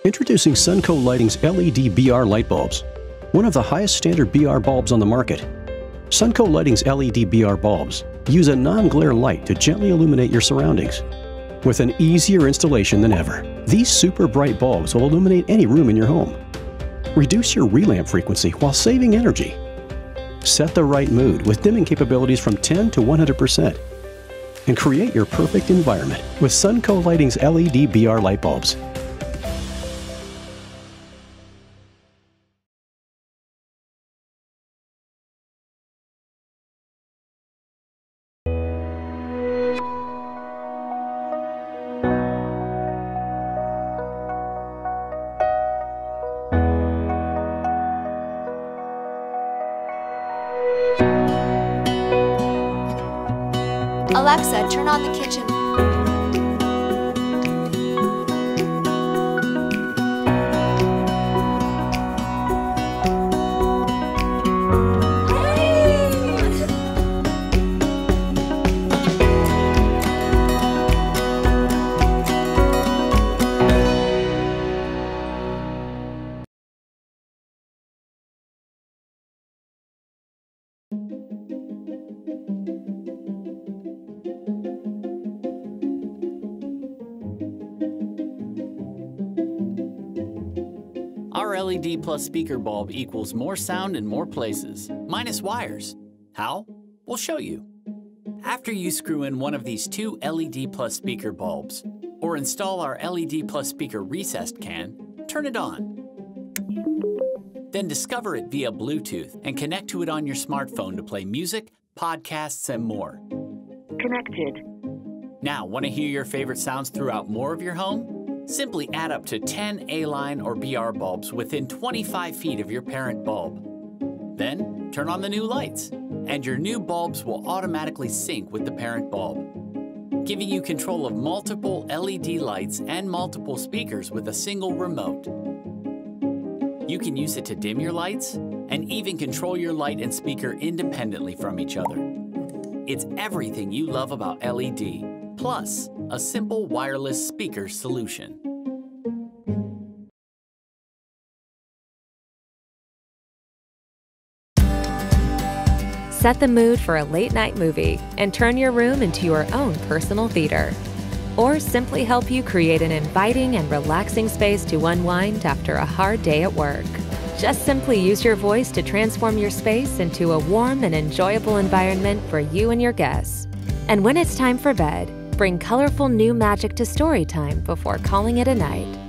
Introducing Sunco Lighting's LED BR light bulbs, one of the highest standard BR bulbs on the market. Sunco Lighting's LED BR bulbs use a non-glare light to gently illuminate your surroundings. With an easier installation than ever, these super bright bulbs will illuminate any room in your home. Reduce your relamp frequency while saving energy. Set the right mood with dimming capabilities from 10 to 100%. And create your perfect environment with Sunco Lighting's LED BR light bulbs. Alexa, turn on the kitchen. Our LED plus speaker bulb equals more sound in more places, minus wires. How? We'll show you. After you screw in one of these two LED plus speaker bulbs, or install our LED plus speaker recessed can, turn it on. Then discover it via Bluetooth and connect to it on your smartphone to play music, podcasts, and more. Connected. Now, want to hear your favorite sounds throughout more of your home? Simply add up to 10 A-line or BR bulbs within 25 feet of your parent bulb. Then, turn on the new lights, and your new bulbs will automatically sync with the parent bulb, giving you control of multiple LED lights and multiple speakers with a single remote. You can use it to dim your lights and even control your light and speaker independently from each other. It's everything you love about LED, plus a simple wireless speaker solution. Set the mood for a late-night movie and turn your room into your own personal theater. Or simply help you create an inviting and relaxing space to unwind after a hard day at work. Just simply use your voice to transform your space into a warm and enjoyable environment for you and your guests. And when it's time for bed, bring colorful new magic to story time before calling it a night.